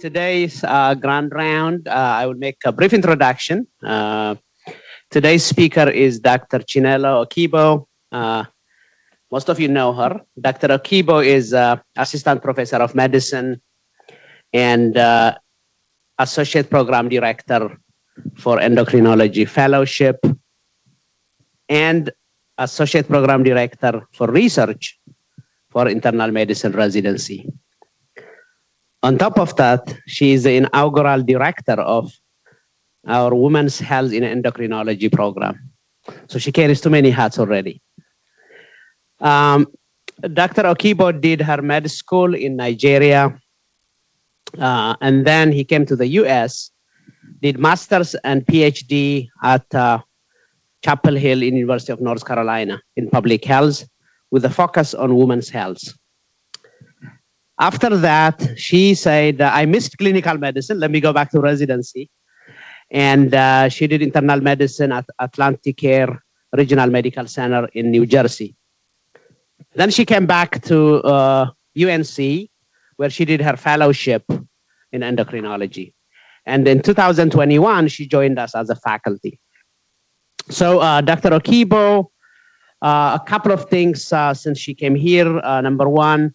today's grand round, I will make a brief introduction. Today's speaker is Dr. Chinelo Okigbo. Most of you know her. Dr. Okigbo is Assistant Professor of Medicine and Associate Program Director for Endocrinology Fellowship and Associate Program Director for Research for Internal Medicine Residency. On top of that, she is the inaugural director of our Women's Health in Endocrinology program. So she carries too many hats already. Dr. Okigbo did her med school in Nigeria, and then he came to the US, did master's and PhD at Chapel Hill University of North Carolina in public health with a focus on women's health. After that, she said, I missed clinical medicine. Let me go back to residency. And she did internal medicine at Atlantic Care Regional Medical Center in New Jersey. Then she came back to UNC, where she did her fellowship in endocrinology. And in 2021, she joined us as a faculty. So Dr. Okigbo, a couple of things since she came here. Number one,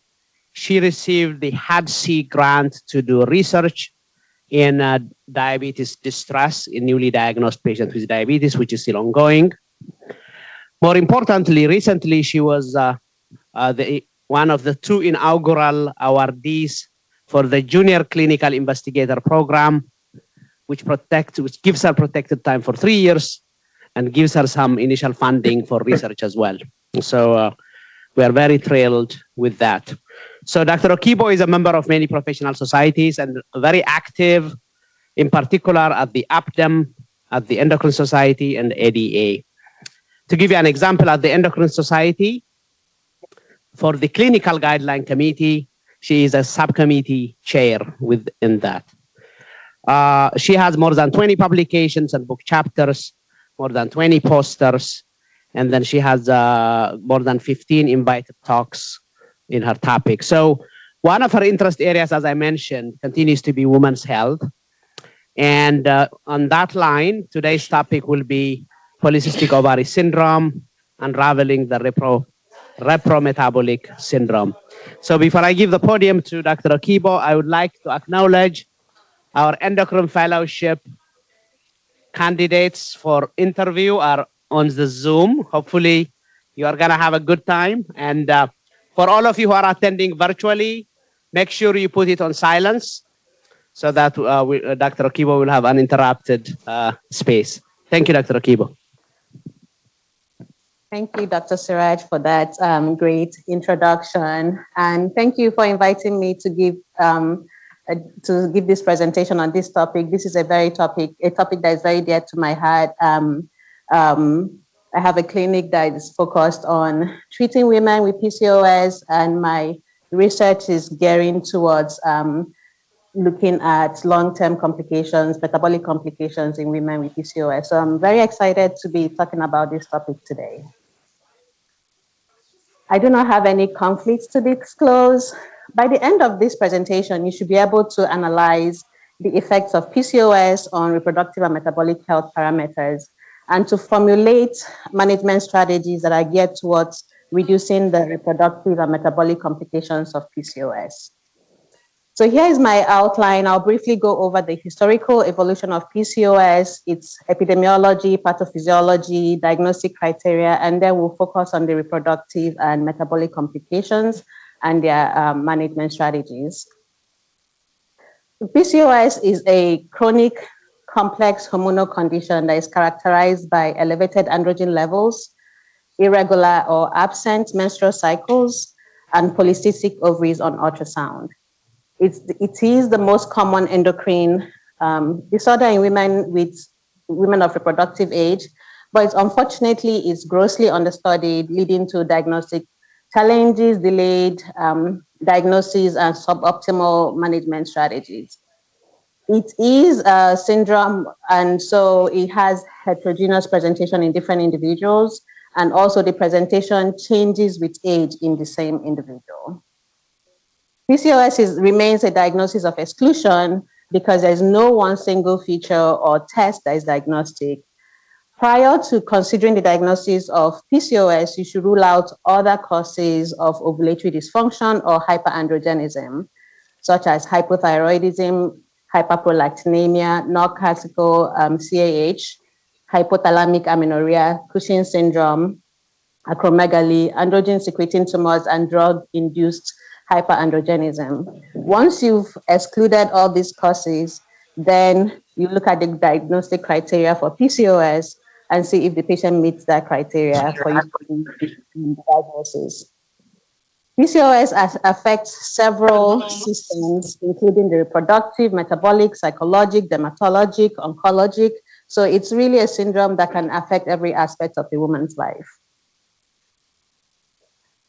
she received the HADC grant to do research in diabetes distress in newly diagnosed patients with diabetes, which is still ongoing. More importantly, recently she was one of the two inaugural awardees for the Junior Clinical Investigator Program, which gives her protected time for 3 years and gives her some initial funding for research as well. So we are very thrilled with that. So Dr. Okigbo is a member of many professional societies and very active, in particular at the APDEM, at the Endocrine Society, and ADA. To give you an example, at the Endocrine Society, for the Clinical Guideline Committee, she is a subcommittee chair within that. She has more than 20 publications and book chapters, more than 20 posters, and then she has more than 15 invited talks in her topic. So one of her interest areas, as I mentioned, continues to be women's health. And on that line, today's topic will be polycystic ovary syndrome, unraveling the reprometabolic syndrome. So before I give the podium to Dr. Okigbo, I would like to acknowledge our endocrine fellowship candidates for interview are on the Zoom. Hopefully you are gonna have a good time. And for all of you who are attending virtually, make sure you put it on silence so that Dr. Okigbo will have uninterrupted space. Thank you, Dr. Okigbo. Thank you, Dr. Siraj, for that great introduction. And thank you for inviting me to give this presentation on this topic. This is a topic that is very dear to my heart. I have a clinic that is focused on treating women with PCOS, and my research is gearing towards looking at long-term complications, metabolic complications in women with PCOS. So I'm very excited to be talking about this topic today. I do not have any conflicts to disclose. By the end of this presentation, you should be able to analyze the effects of PCOS on reproductive and metabolic health parameters, and to formulate management strategies that are geared towards reducing the reproductive and metabolic complications of PCOS. So here is my outline. I'll briefly go over the historical evolution of PCOS, its epidemiology, pathophysiology, diagnostic criteria, and then we'll focus on the reproductive and metabolic complications and their management strategies. PCOS is a chronic complex hormonal condition that is characterized by elevated androgen levels, irregular or absent menstrual cycles, and polycystic ovaries on ultrasound. It is the most common endocrine disorder in women of reproductive age, but unfortunately is grossly understudied, leading to diagnostic challenges, delayed diagnosis, and suboptimal management strategies. It is a syndrome, and so it has heterogeneous presentation in different individuals, and also the presentation changes with age in the same individual. remains a diagnosis of exclusion because there's no one single feature or test that is diagnostic. Prior to considering the diagnosis of PCOS, you should rule out other causes of ovulatory dysfunction or hyperandrogenism, such as hypothyroidism, hyperprolactinemia, non-classical CAH, hypothalamic amenorrhea, Cushing's syndrome, acromegaly, androgen secreting tumors, and drug-induced hyperandrogenism. Once you've excluded all these causes, then you look at the diagnostic criteria for PCOS and see if the patient meets that criteria for you to do the diagnosis. PCOS affects several systems, including the reproductive, metabolic, psychologic, dermatologic, oncologic. So it's really a syndrome that can affect every aspect of a woman's life.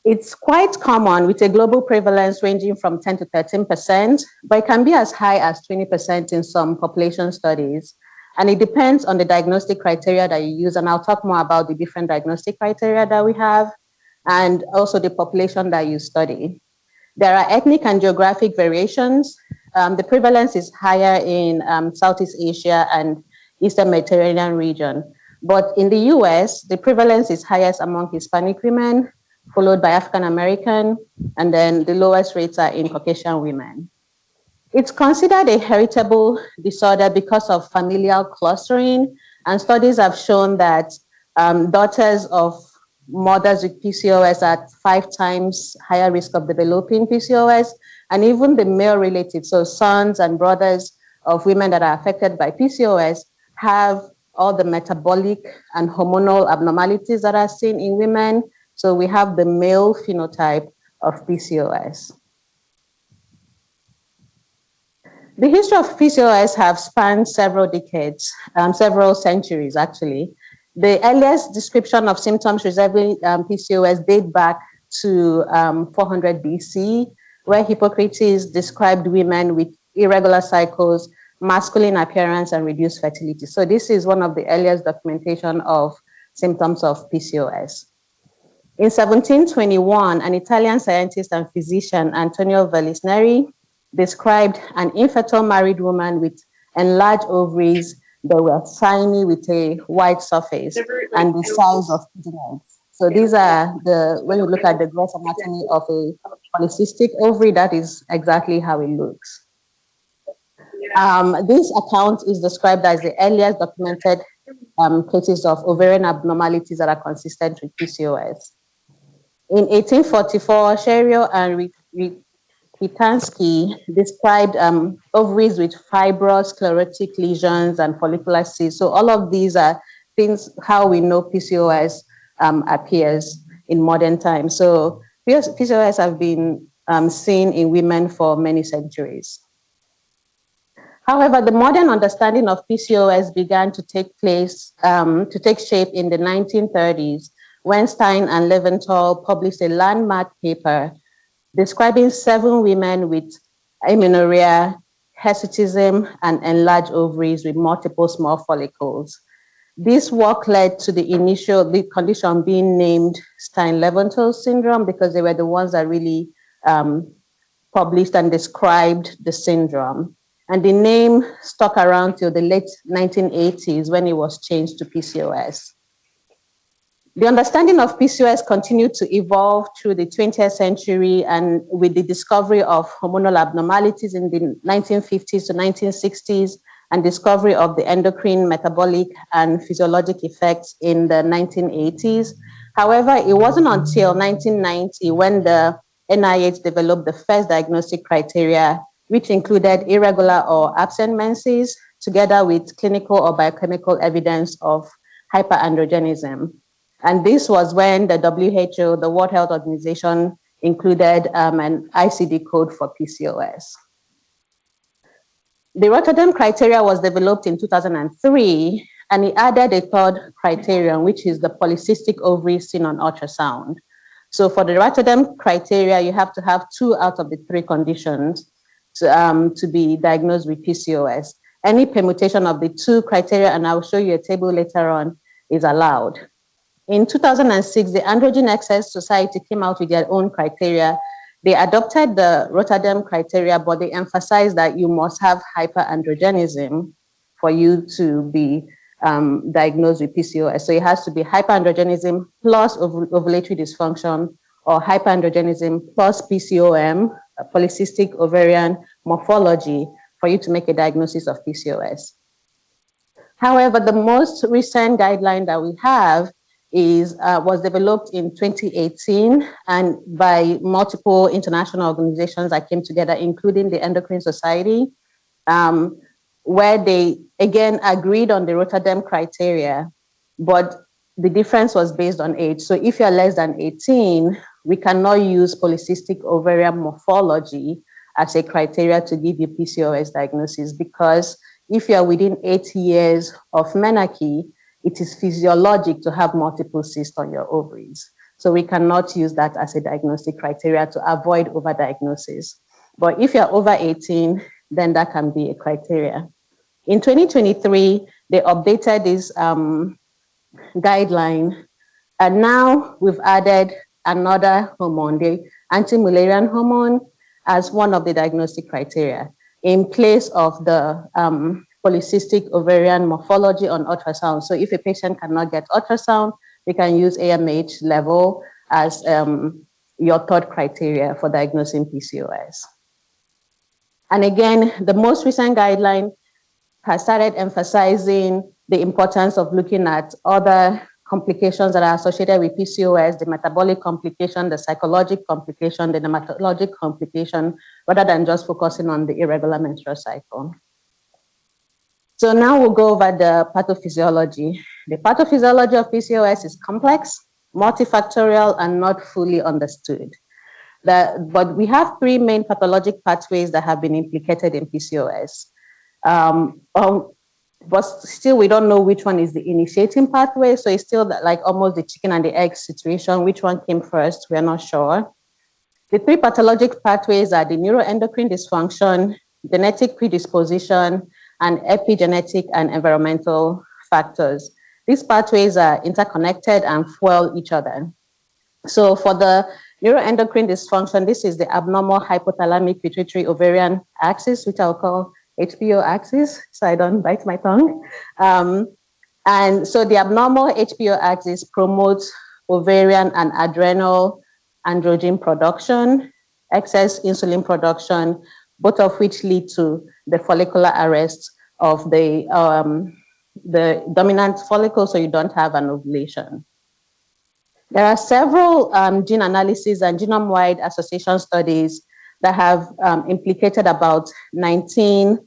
It's quite common with a global prevalence ranging from 10 to 13%, but it can be as high as 20% in some population studies. And it depends on the diagnostic criteria that you use. And I'll talk more about the different diagnostic criteria that we have and also the population that you study. There are ethnic and geographic variations. The prevalence is higher in Southeast Asia and Eastern Mediterranean region. But in the US, the prevalence is highest among Hispanic women, followed by African American, and then the lowest rates are in Caucasian women. It's considered a heritable disorder because of familial clustering, and studies have shown that daughters of mothers with PCOS are 5 times higher risk of developing PCOS, and even the male relatives, so sons and brothers of women that are affected by PCOS have all the metabolic and hormonal abnormalities that are seen in women. So we have the male phenotype of PCOS. The history of PCOS have spanned several decades, several centuries actually. The earliest description of symptoms resembling PCOS date back to 400 BC, where Hippocrates described women with irregular cycles, masculine appearance, and reduced fertility. So this is one of the earliest documentation of symptoms of PCOS. In 1721, an Italian scientist and physician, Antonio Vallisneri, described an infertile married woman with enlarged ovaries that were shiny with a white surface and the size of kidney eggs. So these are when you look at the gross anatomy of a polycystic ovary, that is exactly how it looks. This account is described as the earliest documented cases of ovarian abnormalities that are consistent with PCOS. In 1844, Sherio and Witansky described ovaries with fibrous sclerotic lesions and follicular cysts. So all of these are things how we know PCOS appears in modern times. So PCOS have been seen in women for many centuries. However, the modern understanding of PCOS began to take shape in the 1930s when Stein and Leventhal published a landmark paper describing 7 women with amenorrhea, hirsutism, and enlarged ovaries with multiple small follicles. This work led to the condition being named Stein-Leventhal syndrome because they were the ones that really published and described the syndrome. And the name stuck around till the late 1980s when it was changed to PCOS. The understanding of PCOS continued to evolve through the 20th century and with the discovery of hormonal abnormalities in the 1950s to 1960s and discovery of the endocrine, metabolic, and physiologic effects in the 1980s. However, it wasn't until 1990 when the NIH developed the first diagnostic criteria, which included irregular or absent menses, together with clinical or biochemical evidence of hyperandrogenism. And this was when the WHO, the World Health Organization, included an ICD code for PCOS. The Rotterdam criteria was developed in 2003, and it added a third criterion, which is the polycystic ovary seen on ultrasound. So for the Rotterdam criteria, you have to have 2 out of the 3 conditions to be diagnosed with PCOS. Any permutation of the 2 criteria, and I'll show you a table later on, is allowed. In 2006, the Androgen Excess Society came out with their own criteria They adopted the Rotterdam criteria, but they emphasized that you must have hyperandrogenism for you to be diagnosed with PCOS. So it has to be hyperandrogenism plus ovulatory dysfunction, or hyperandrogenism plus PCOM, polycystic ovarian morphology, for you to make a diagnosis of PCOS. However, the most recent guideline that we have was developed in 2018 and by multiple international organizations that came together, including the Endocrine Society, where they again agreed on the Rotterdam criteria, but the difference was based on age. So if you're less than 18, we cannot use polycystic ovarian morphology as a criteria to give you PCOS diagnosis, because if you're within 8 years of menarche, it is physiologic to have multiple cysts on your ovaries. So we cannot use that as a diagnostic criteria to avoid overdiagnosis. But if you're over 18, then that can be a criteria. In 2023, they updated this guideline, and now we've added another hormone, the anti-Mullerian hormone, as one of the diagnostic criteria in place of the polycystic ovarian morphology on ultrasound. So if a patient cannot get ultrasound, we can use AMH level as your third criteria for diagnosing PCOS. And again, the most recent guideline has started emphasizing the importance of looking at other complications that are associated with PCOS, the metabolic complication, the psychologic complication, the dermatologic complication, rather than just focusing on the irregular menstrual cycle. So now we'll go over the pathophysiology. The pathophysiology of PCOS is complex, multifactorial, and not fully understood. But we have three main pathologic pathways that have been implicated in PCOS. But still, we don't know which one is the initiating pathway. So it's still like almost the chicken and the egg situation. Which one came first? We're not sure. The three pathologic pathways are the neuroendocrine dysfunction, genetic predisposition, and epigenetic and environmental factors. These pathways are interconnected and fuel each other. So for the neuroendocrine dysfunction, this is the abnormal hypothalamic pituitary ovarian axis, which I'll call HPO axis, so I don't bite my tongue. And so the abnormal HPO axis promotes ovarian and adrenal androgen production, excess insulin production, both of which lead to the follicular arrest of the dominant follicle, so you don't have an ovulation. There are several gene analysis and genome-wide association studies that have implicated about 19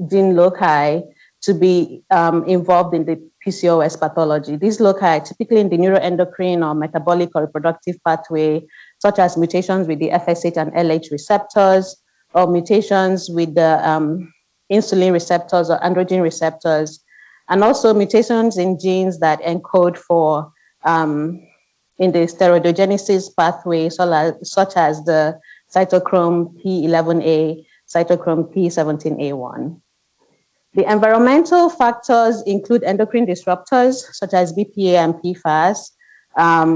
gene loci to be involved in the PCOS pathology. These loci are typically in the neuroendocrine or metabolic or reproductive pathway, such as mutations with the FSH and LH receptors, or mutations with the insulin receptors or androgen receptors, and also mutations in genes that encode for in the steroidogenesis pathway, such as the cytochrome P11A, cytochrome P17A1. The environmental factors include endocrine disruptors, such as BPA and PFAS,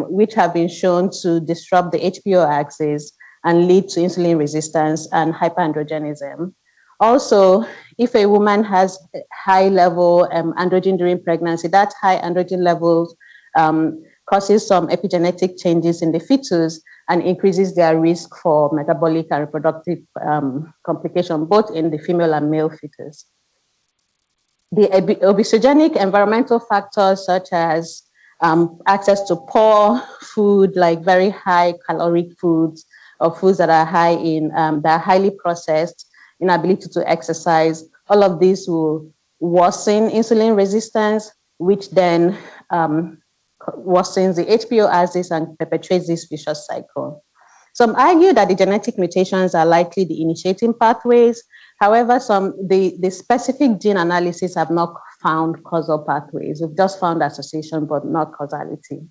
which have been shown to disrupt the HPO axis and lead to insulin resistance and hyperandrogenism. Also, if a woman has high level androgen during pregnancy, that high androgen levels causes some epigenetic changes in the fetus and increases their risk for metabolic and reproductive complication, both in the female and male fetus. The obesogenic environmental factors, such as access to poor food, like very high caloric foods, or foods that are high in that are highly processed, inability to exercise, all of these will worsen insulin resistance, which then worsens the HPO axis and perpetuates this vicious cycle. Some argue that the genetic mutations are likely the initiating pathways. However, the specific gene analysis have not found causal pathways. We've just found association, but not causality.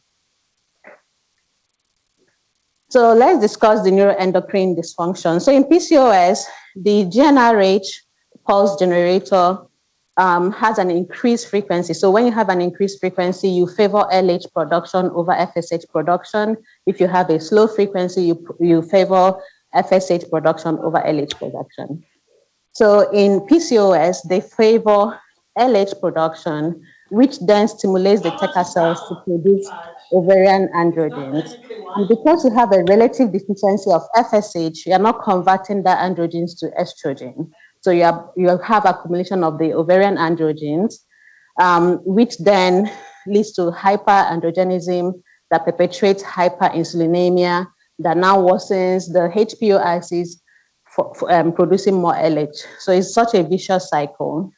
So let's discuss the neuroendocrine dysfunction. So in PCOS, the GnRH pulse generator has an increased frequency. So when you have an increased frequency, you favor LH production over FSH production. If you have a slow frequency, you favor FSH production over LH production. So in PCOS, they favor LH production, which then stimulates the Theta cells to produce ovarian androgens. And because you have a relative deficiency of FSH, you're not converting that androgens to estrogen. So you have accumulation of the ovarian androgens, which then leads to hyperandrogenism that perpetuates hyperinsulinemia that now worsens the HPO axis for producing more LH. So it's such a vicious cycle.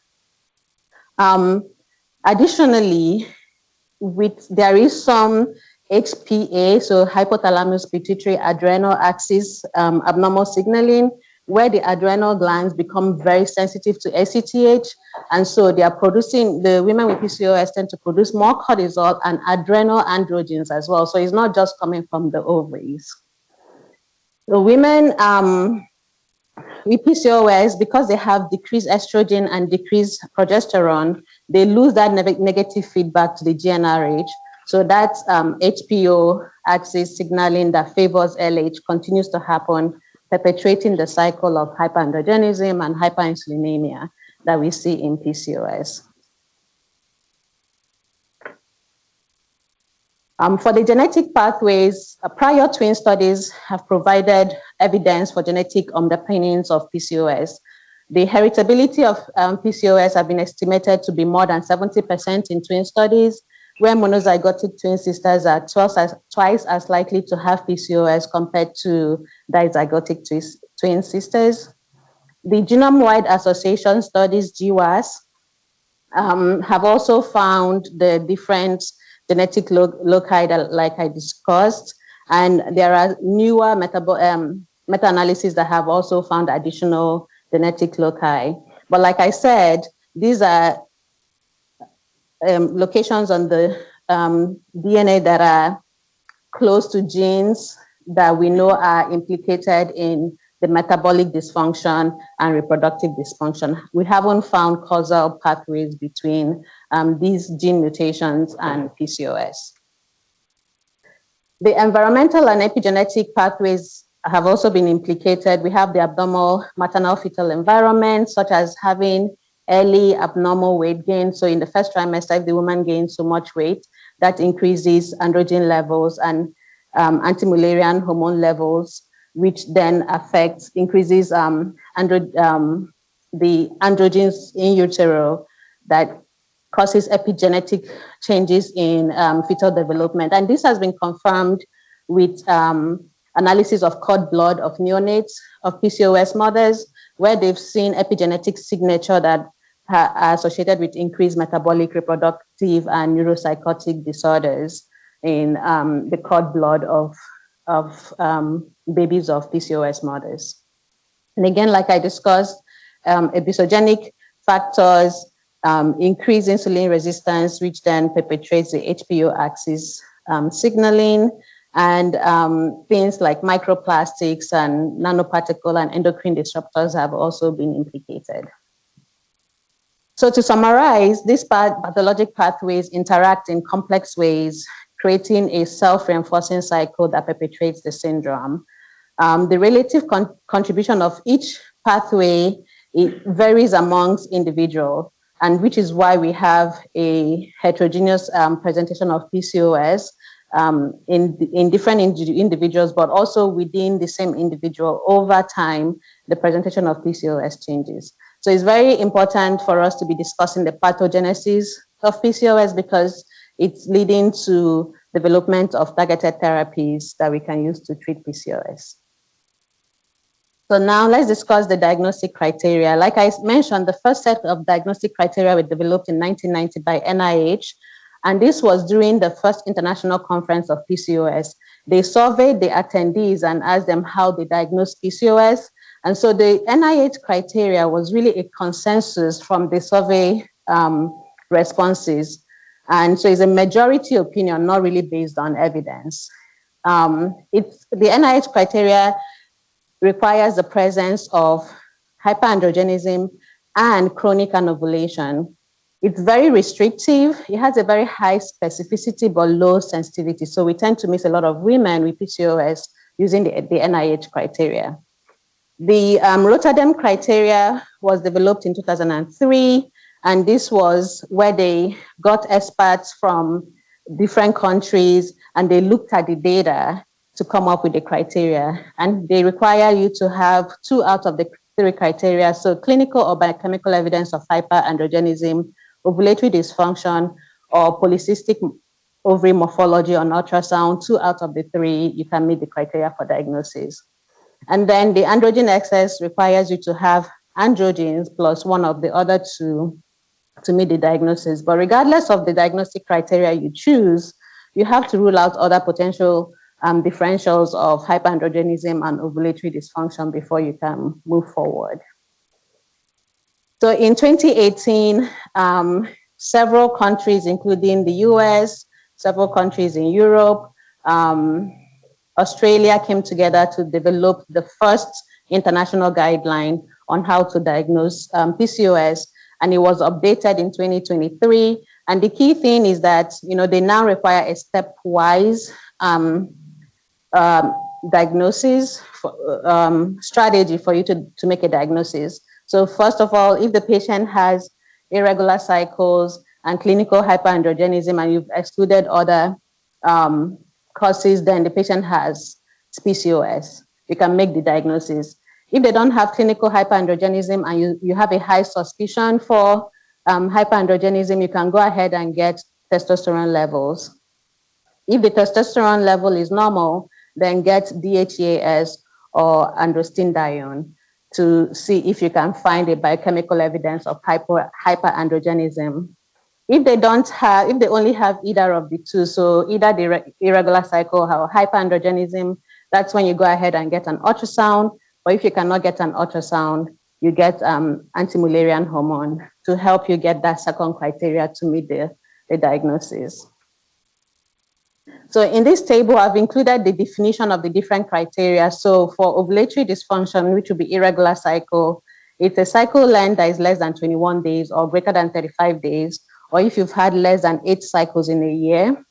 Additionally, there is some HPA, so hypothalamus pituitary adrenal axis abnormal signaling, where the adrenal glands become very sensitive to ACTH. And so they are producing, the women with PCOS tend to produce more cortisol and adrenal androgens as well. So it's not just coming from the ovaries. The women with PCOS, because they have decreased estrogen and decreased progesterone, they lose that negative feedback to the GnRH. So that HPO axis signaling that favors LH continues to happen, perpetuating the cycle of hyperandrogenism and hyperinsulinemia that we see in PCOS. For the genetic pathways, prior twin studies have provided evidence for genetic underpinnings of PCOS. The heritability of PCOS have been estimated to be more than 70% in twin studies, where monozygotic twin sisters are twice as likely to have PCOS compared to dizygotic twin sisters. The genome-wide association studies, GWAS, have also found the different genetic loci that, like I discussed, and there are newer meta-analyses that have also found additional genetic loci. But like I said, these are locations on the DNA that are close to genes that we know are implicated in the metabolic dysfunction and reproductive dysfunction. We haven't found causal pathways between these gene mutations and PCOS. The environmental and epigenetic pathways have also been implicated. We have the abnormal maternal fetal environment, such as having early abnormal weight gain. So in the first trimester, if the woman gains so much weight, that increases androgen levels and anti-Mullerian hormone levels, which then increases the androgens in utero that causes epigenetic changes in fetal development. And this has been confirmed with analysis of cord blood of neonates of PCOS mothers, where they've seen epigenetic signature that are associated with increased metabolic, reproductive, and neuropsychotic disorders in the cord blood of babies of PCOS mothers. And again, like I discussed, episogenic factors increase insulin resistance, which then perpetuates the HPO axis signaling, and things like microplastics and nanoparticle and endocrine disruptors have also been implicated. So to summarize, these pathologic pathways interact in complex ways, creating a self-reinforcing cycle that perpetuates the syndrome. The relative contribution of each pathway, it varies amongst individuals, and which is why we have a heterogeneous presentation of PCOS in different individuals, but also within the same individual over time, the presentation of PCOS changes. So it's very important for us to be discussing the pathogenesis of PCOS because it's leading to development of targeted therapies that we can use to treat PCOS. So now let's discuss the diagnostic criteria. Like I mentioned, the first set of diagnostic criteria were developed in 1990 by NIH, and this was during the first international conference of PCOS. They surveyed the attendees and asked them how they diagnosed PCOS. And so the NIH criteria was really a consensus from the survey responses. And so it's a majority opinion, not really based on evidence. The NIH criteria requires the presence of hyperandrogenism and chronic anovulation. It's very restrictive. It has a very high specificity but low sensitivity. So we tend to miss a lot of women with PCOS using the NIH criteria. The Rotterdam criteria was developed in 2003, and this was where they got experts from different countries and they looked at the data to come up with the criteria. And they require you to have 2 out of the 3 criteria, so clinical or biochemical evidence of hyperandrogenism, ovulatory dysfunction, or polycystic ovary morphology on ultrasound. 2 out of the 3, you can meet the criteria for diagnosis. And then the androgen excess requires you to have androgens plus 1 of the other 2 to meet the diagnosis. But regardless of the diagnostic criteria you choose, you have to rule out other potential differentials of hyperandrogenism and ovulatory dysfunction before you can move forward. So in 2018, several countries, including the US, several countries in Europe, Australia came together to develop the first international guideline on how to diagnose PCOS, and it was updated in 2023. And the key thing is that, they now require a stepwise diagnosis strategy for you to make a diagnosis. So first of all, if the patient has irregular cycles and clinical hyperandrogenism and you've excluded other causes, then the patient has PCOS. You can make the diagnosis. If they don't have clinical hyperandrogenism and you have a high suspicion for hyperandrogenism, you can go ahead and get testosterone levels. If the testosterone level is normal, then get DHEAS or androstenedione to see if you can find a biochemical evidence of hyperandrogenism. If they only have either of the 2, so either the irregular cycle or hyperandrogenism, that's when you go ahead and get an ultrasound. Or if you cannot get an ultrasound, you get anti-Mullerian hormone to help you get that second criteria to meet the diagnosis. So in this table, I've included the definition of the different criteria. So for ovulatory dysfunction, which will be irregular cycle, it's a cycle length that is less than 21 days or greater than 35 days, or if you've had less than 8 cycles in a year.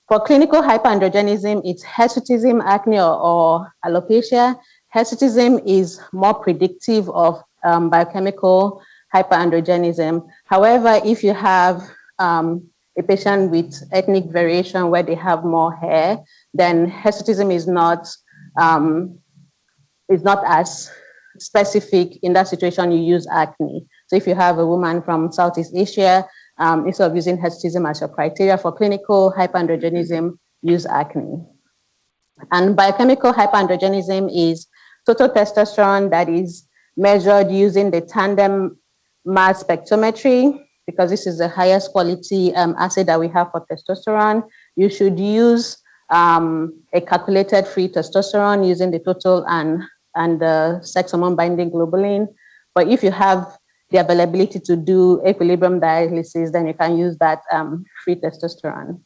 For clinical hyperandrogenism, it's hirsutism, acne, or alopecia. Hirsutism is more predictive of biochemical hyperandrogenism. However, if you have a patient with ethnic variation where they have more hair, then hirsutism is not as specific. In that situation, you use acne. So if you have a woman from Southeast Asia, instead of using hirsutism as your criteria for clinical hyperandrogenism, use acne. And biochemical hyperandrogenism is total testosterone that is measured using the tandem mass spectrometry, because this is the highest quality assay that we have for testosterone. You should use a calculated free testosterone using the total and the sex hormone binding globulin. But if you have the availability to do equilibrium dialysis, then you can use that free testosterone.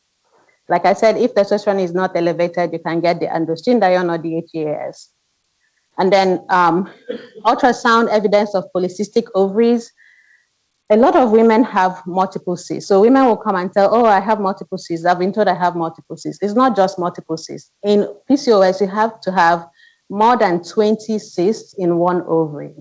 Like I said, if testosterone is not elevated, you can get the androstenedione or the DHEAS. And then ultrasound evidence of polycystic ovaries. A lot of women have multiple cysts. So women will come and tell, oh, I have multiple cysts. I've been told I have multiple cysts. It's not just multiple cysts. In PCOS, you have to have more than 20 cysts in one ovary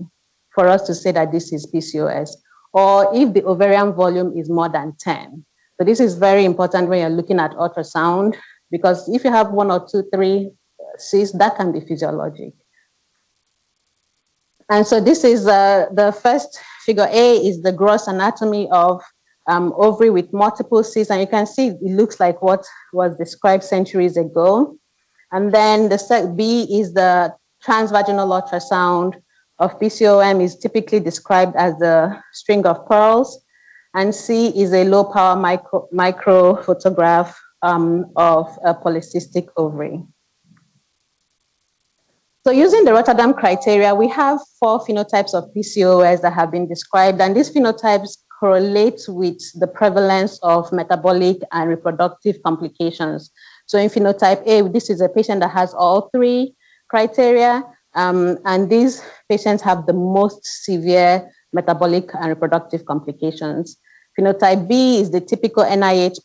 for us to say that this is PCOS, or if the ovarian volume is more than 10. So this is very important when you're looking at ultrasound, because if you have 1 or 2, 3 cysts, that can be physiologic. And so this is the first figure A is the gross anatomy of ovary with multiple cysts. And you can see it looks like what was described centuries ago. And then the set B is the transvaginal ultrasound of PCOM, is typically described as the string of pearls. And C is a low power micro photograph of a polycystic ovary. So using the Rotterdam criteria, we have 4 phenotypes of PCOS that have been described, and these phenotypes correlate with the prevalence of metabolic and reproductive complications. So in phenotype A, this is a patient that has all 3 criteria, and these patients have the most severe metabolic and reproductive complications. Phenotype B is the typical NIH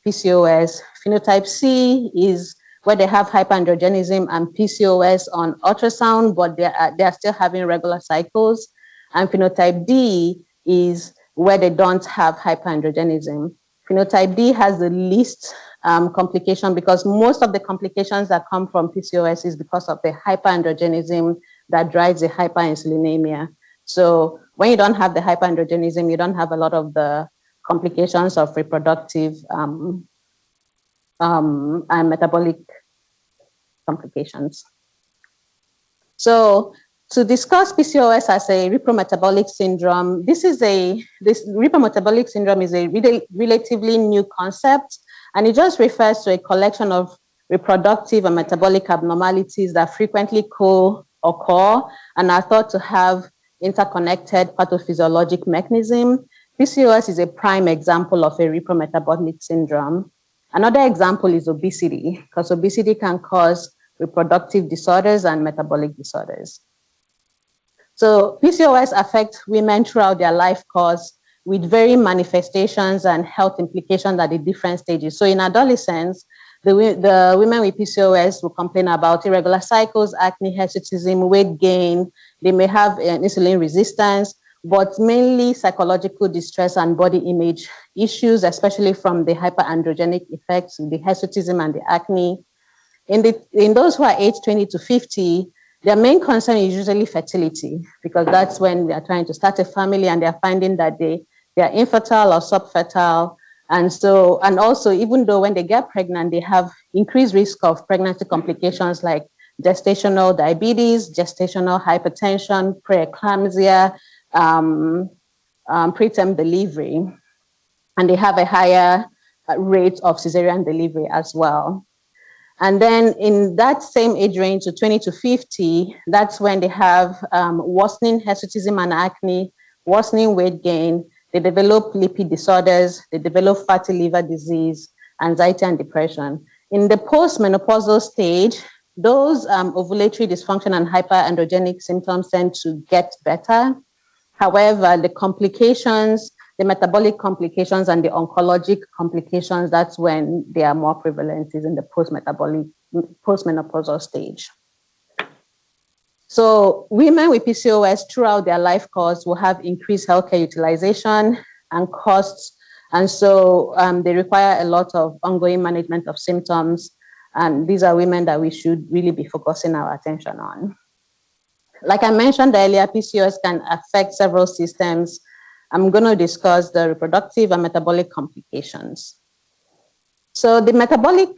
PCOS. Phenotype C is where they have hyperandrogenism and PCOS on ultrasound, but they are still having regular cycles. And phenotype D is where they don't have hyperandrogenism. Phenotype D has the least complication because most of the complications that come from PCOS is because of the hyperandrogenism that drives the hyperinsulinemia. So when you don't have the hyperandrogenism, you don't have a lot of the complications of reproductive and metabolic complications. So to discuss PCOS as a reprometabolic syndrome, this reprometabolic syndrome is a relatively new concept, and it just refers to a collection of reproductive and metabolic abnormalities that frequently co-occur and are thought to have interconnected pathophysiologic mechanism. PCOS is a prime example of a reprometabolic syndrome. Another example is obesity, because obesity can cause reproductive disorders and metabolic disorders. So PCOS affects women throughout their life course with varying manifestations and health implications at the different stages. So in adolescence, the women with PCOS will complain about irregular cycles, acne, hirsutism, weight gain. They may have insulin resistance, but mainly psychological distress and body image issues, especially from the hyperandrogenic effects, the hirsutism and the acne. In those who are aged 20 to 50, their main concern is usually fertility, because that's when they are trying to start a family and they're finding that they are infertile or subfertile. And also, even though when they get pregnant, they have increased risk of pregnancy complications like gestational diabetes, gestational hypertension, preeclampsia, preterm delivery. And they have a higher rate of cesarean delivery as well. And then in that same age range, so 20 to 50, that's when they have worsening hirsutism and acne, worsening weight gain. They develop lipid disorders, they develop fatty liver disease, anxiety and depression. In the postmenopausal stage, those ovulatory dysfunction and hyperandrogenic symptoms tend to get better. However, the complications, the metabolic complications and the oncologic complications, that's when they are more prevalent, is in the postmenopausal stage. So women with PCOS throughout their life course will have increased healthcare utilization and costs. And so they require a lot of ongoing management of symptoms. And these are women that we should really be focusing our attention on. Like I mentioned earlier, PCOS can affect several systems. I'm going to discuss the reproductive and metabolic complications. So the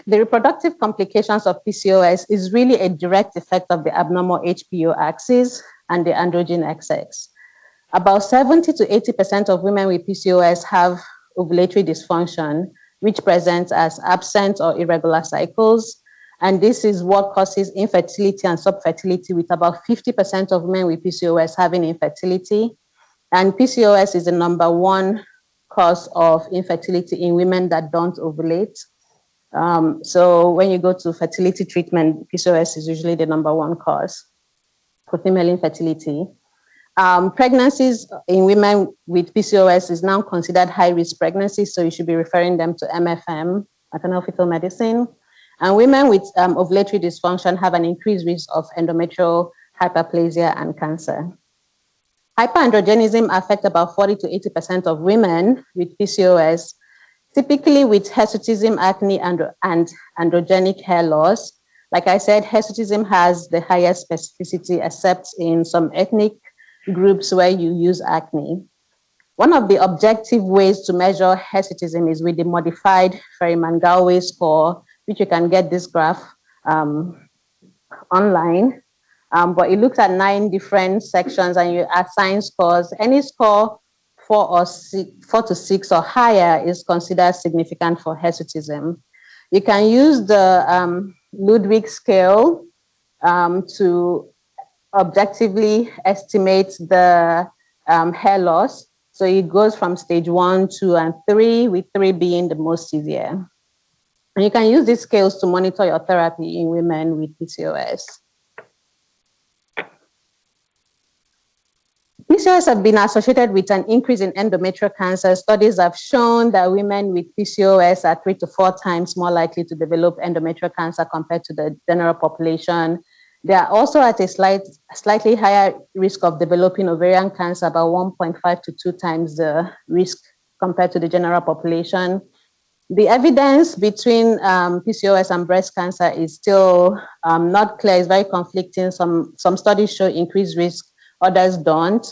reproductive complications of PCOS is really a direct effect of the abnormal HPO axis and the androgen XX. About 70 to 80% of women with PCOS have ovulatory dysfunction, which presents as absent or irregular cycles. And this is what causes infertility and subfertility, with about 50% of women with PCOS having infertility. And PCOS is the #1 cause of infertility in women that don't ovulate. So when you go to fertility treatment, PCOS is usually the #1 cause for female infertility. Pregnancies in women with PCOS is now considered high-risk pregnancies, so you should be referring them to MFM, maternal fetal medicine. And women with ovulatory dysfunction have an increased risk of endometrial hyperplasia and cancer. Hyperandrogenism affects about 40 to 80% of women with PCOS, typically with hirsutism, acne, and androgenic hair loss. Like I said, hirsutism has the highest specificity, except in some ethnic groups where you use acne. One of the objective ways to measure hirsutism is with the modified Ferryman-Galway score, which you can get this graph online. But it looks at 9 different sections and you assign scores. Any score 4 to 6 or higher is considered significant for hirsutism. You can use the Ludwig scale to objectively estimate the hair loss. So it goes from stage 1, 2, and 3, with 3 being the most severe. And you can use these scales to monitor your therapy in women with PCOS. PCOS have been associated with an increase in endometrial cancer. Studies have shown that women with PCOS are 3 to 4 times more likely to develop endometrial cancer compared to the general population. They are also at a slightly higher risk of developing ovarian cancer, about 1.5 to 2 times the risk compared to the general population. The evidence between PCOS and breast cancer is still not clear. It's very conflicting. Some studies show increased risk, others don't.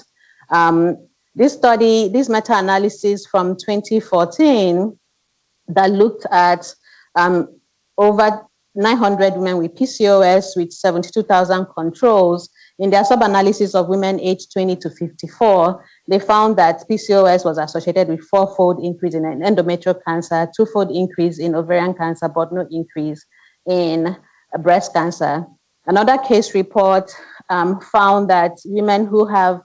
This meta-analysis from 2014 that looked at over 900 women with PCOS with 72,000 controls. In their sub-analysis of women aged 20 to 54, they found that PCOS was associated with 4-fold increase in endometrial cancer, 2-fold increase in ovarian cancer, but no increase in breast cancer. Another case report found that women who have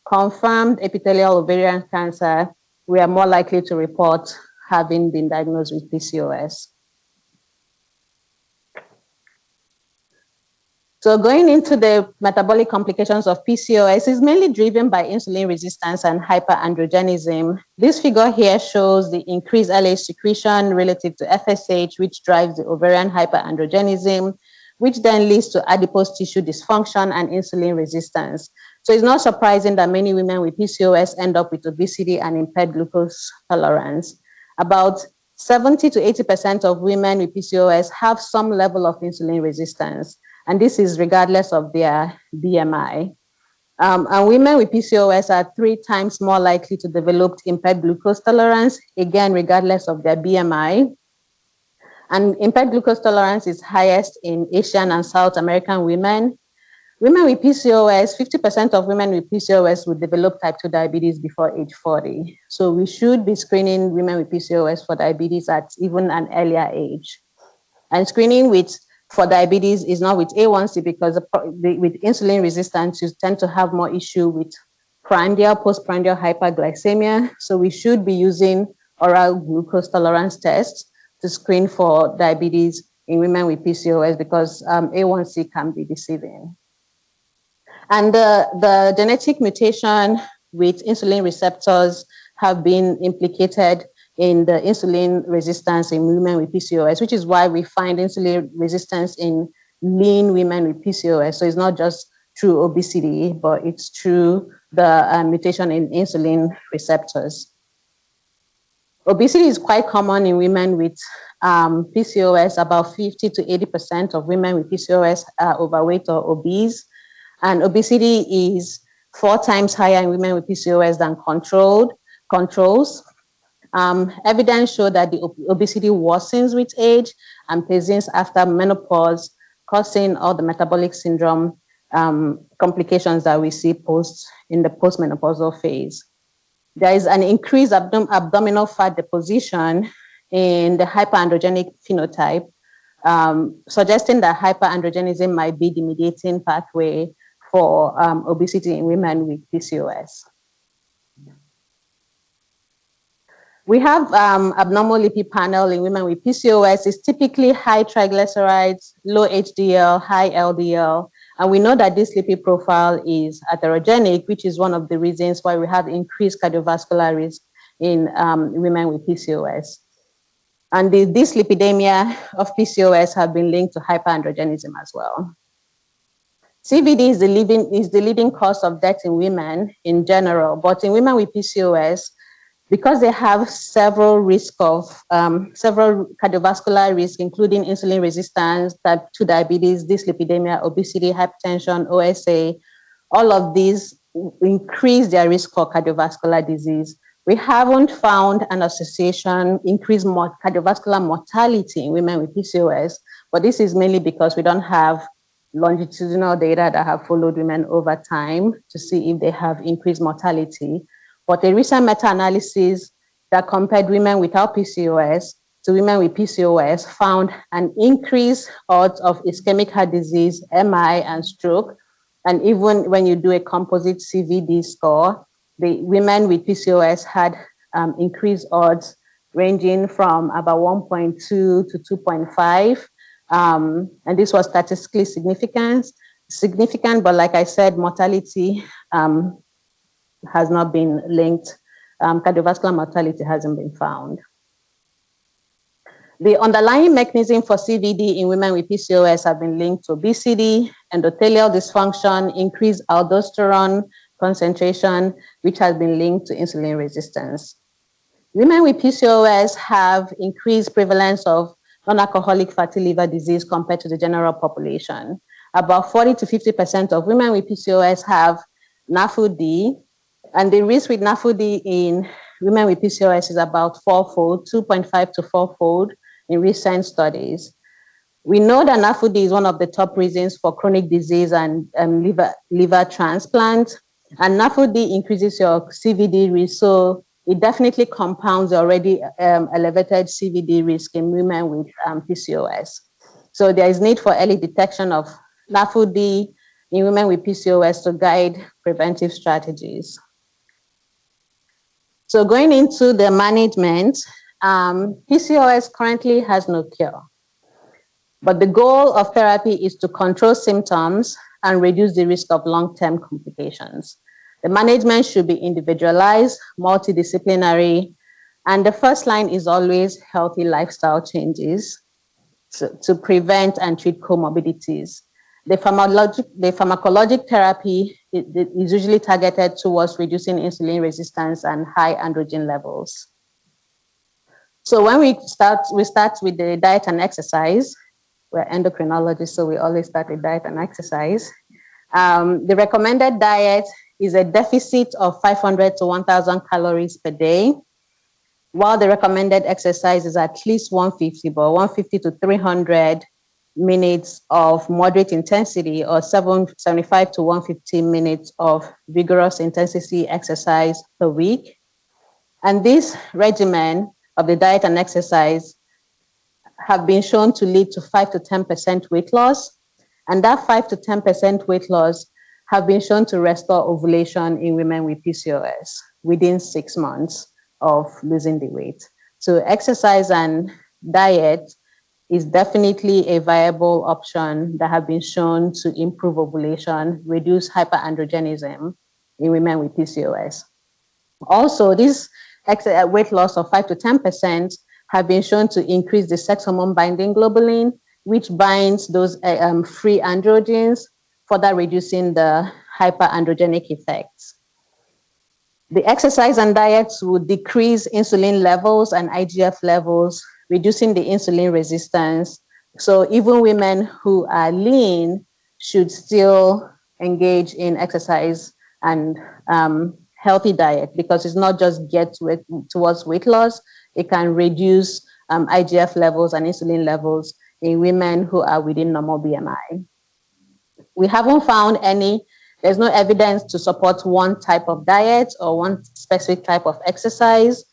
confirmed epithelial ovarian cancer were more likely to report having been diagnosed with PCOS. So going into the metabolic complications of PCOS is mainly driven by insulin resistance and hyperandrogenism. This figure here shows the increased LH secretion relative to FSH, which drives the ovarian hyperandrogenism, which then leads to adipose tissue dysfunction and insulin resistance. So it's not surprising that many women with PCOS end up with obesity and impaired glucose tolerance. About 70 to 80% of women with PCOS have some level of insulin resistance, and this is regardless of their BMI. And women with PCOS are 3 times more likely to develop impaired glucose tolerance, again, regardless of their BMI. And impaired glucose tolerance is highest in Asian and South American women. Women with PCOS, 50% of women with PCOS would develop type 2 diabetes before age 40. So we should be screening women with PCOS for diabetes at even an earlier age. And screening for diabetes is not with A1C because with insulin resistance, you tend to have more issue with prandial, postprandial hyperglycemia. So we should be using oral glucose tolerance tests to screen for diabetes in women with PCOS because A1C can be deceiving. And the genetic mutation with insulin receptors have been implicated in the insulin resistance in women with PCOS, which is why we find insulin resistance in lean women with PCOS. So it's not just through obesity, but it's through the mutation in insulin receptors. Obesity is quite common in women with PCOS. About 50 to 80% of women with PCOS are overweight or obese. And obesity is 4 times higher in women with PCOS than controls. Evidence show that the obesity worsens with age and presents after menopause, causing all the metabolic syndrome complications that we see in the postmenopausal phase. There is an increased abdominal fat deposition in the hyperandrogenic phenotype, suggesting that hyperandrogenism might be the mediating pathway for obesity in women with PCOS. We have abnormal lipid panel in women with PCOS. It's typically high triglycerides, low HDL, high LDL. And we know that this lipid profile is atherogenic, which is one of the reasons why we have increased cardiovascular risk in women with PCOS. And this lipidemia of PCOS have been linked to hyperandrogenism as well. CVD is the leading cause of death in women in general, but in women with PCOS, because they have several cardiovascular risks, including insulin resistance, type 2 diabetes, dyslipidemia, obesity, hypertension, OSA, all of these increase their risk for cardiovascular disease. We haven't found an association, increased cardiovascular mortality in women with PCOS, but this is mainly because we don't have longitudinal data that have followed women over time to see if they have increased mortality. But a recent meta-analysis that compared women without PCOS to women with PCOS found an increased odds of ischemic heart disease, MI, and stroke. And even when you do a composite CVD score, the women with PCOS had increased odds ranging from about 1.2 to 2.5. And this was statistically significant, but like I said, mortality has not been linked. Cardiovascular mortality hasn't been found. The underlying mechanism for CVD in women with PCOS have been linked to obesity, endothelial dysfunction, increased aldosterone concentration, which has been linked to insulin resistance. Women with PCOS have increased prevalence of non-alcoholic fatty liver disease compared to the general population. About 40 to 50% of women with PCOS have NAFLD, and the risk with NAFLD in women with PCOS is about fourfold, 2.5 to fourfold in recent studies. We know that NAFLD is one of the top reasons for chronic disease and liver transplant, and NAFLD increases your CVD risk, so it definitely compounds the already elevated CVD risk in women with PCOS. So there is need for early detection of NAFLD in women with PCOS to guide preventive strategies. So going into the management, PCOS currently has no cure, but the goal of therapy is to control symptoms and reduce the risk of long-term complications. The management should be individualized, multidisciplinary, and the first line is always healthy lifestyle changes to prevent and treat comorbidities. The pharmacologic therapy is usually targeted towards reducing insulin resistance and high androgen levels. So when we start with the diet and exercise. We're endocrinologists, so we always start with diet and exercise. The recommended diet is a deficit of 500 to 1,000 calories per day, while the recommended exercise is at least 150, but 150 to 300 minutes of moderate intensity or 75 to 150 minutes of vigorous intensity exercise per week. And this regimen of the diet and exercise have been shown to lead to 5 to 10% weight loss. And that 5 to 10% weight loss have been shown to restore ovulation in women with PCOS within 6 months of losing the weight. So exercise and diet is definitely a viable option that have been shown to improve ovulation, reduce hyperandrogenism in women with PCOS. Also, this weight loss of 5 to 10% have been shown to increase the sex hormone binding globulin, which binds those free androgens, further reducing the hyperandrogenic effects. The exercise and diets will decrease insulin levels and IGF levels, reducing the insulin resistance. So even women who are lean should still engage in exercise and healthy diet, because it's not just towards weight loss, it can reduce IGF levels and insulin levels in women who are within normal BMI. We haven't found there's no evidence to support one type of diet or one specific type of exercise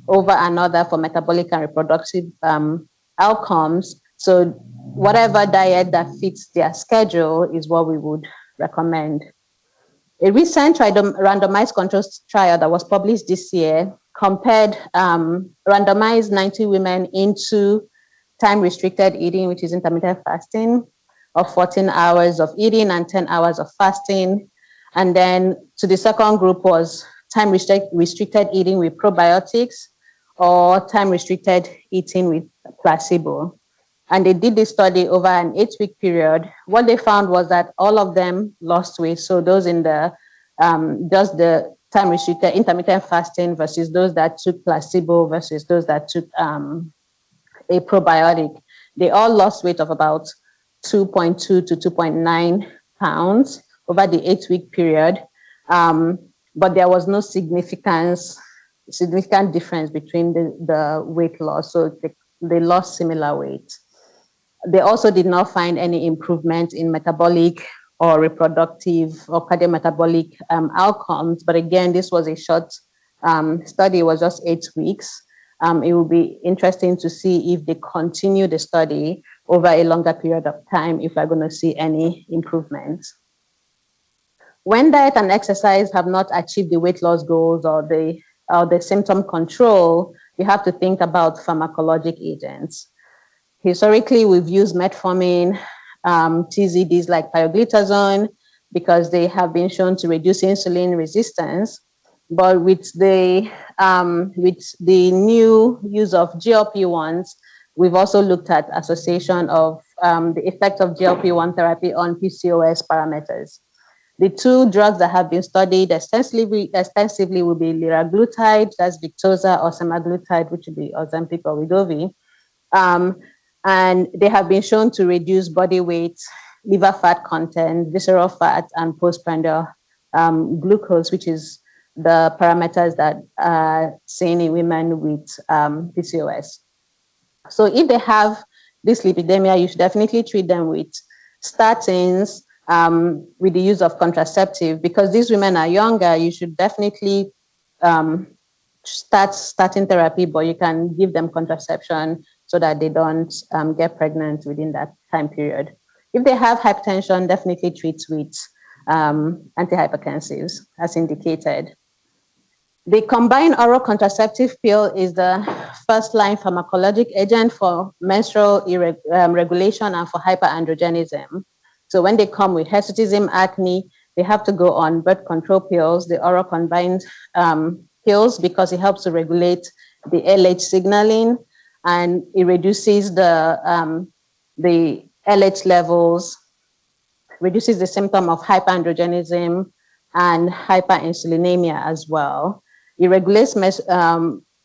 over another for metabolic and reproductive outcomes. So whatever diet that fits their schedule is what we would recommend. A recent randomized control trial that was published this year compared randomized 90 women into time-restricted eating, which is intermittent fasting, of 14 hours of eating and 10 hours of fasting. And then to the second group was time-restricted eating with probiotics or time-restricted eating with placebo. And they did this study over an 8-week period. What they found was that all of them lost weight. So those in the just the time-restricted intermittent fasting versus those that took placebo versus those that took a probiotic, they all lost weight of about 2.2 to 2.9 pounds over the 8-week period. But there was no significant difference between the weight loss. So they lost similar weight. They also did not find any improvement in metabolic or reproductive or cardiometabolic outcomes. But again, this was a short study. It was just 8 weeks. It will be interesting to see if they continue the study over a longer period of time, if we're going to see any improvements. When diet and exercise have not achieved the weight loss goals or the symptom control, you have to think about pharmacologic agents. Historically, we've used metformin, TZDs like pioglitazone, because they have been shown to reduce insulin resistance. But with the new use of GLP-1s, we've also looked at association of the effect of GLP-1 therapy on PCOS parameters. The two drugs that have been studied extensively will be liraglutide, that's Victoza, or semaglutide, which would be Ozempic or Wegovy. And they have been shown to reduce body weight, liver fat content, visceral fat, and postprandial glucose, which is the parameters that are seen in women with PCOS. So if they have this lipidemia, you should definitely treat them with statins, with the use of contraceptive. Because these women are younger, you should definitely start statin therapy, but you can give them contraception so that they don't get pregnant within that time period. If they have hypertension, definitely treat with antihypertensives as indicated. The combined oral contraceptive pill is the first-line pharmacologic agent for menstrual regulation and for hyperandrogenism. So when they come with hirsutism, acne, they have to go on birth control pills, the oral combined pills, because it helps to regulate the LH signaling, and it reduces the LH levels, reduces the symptom of hyperandrogenism and hyperinsulinemia as well. It regulates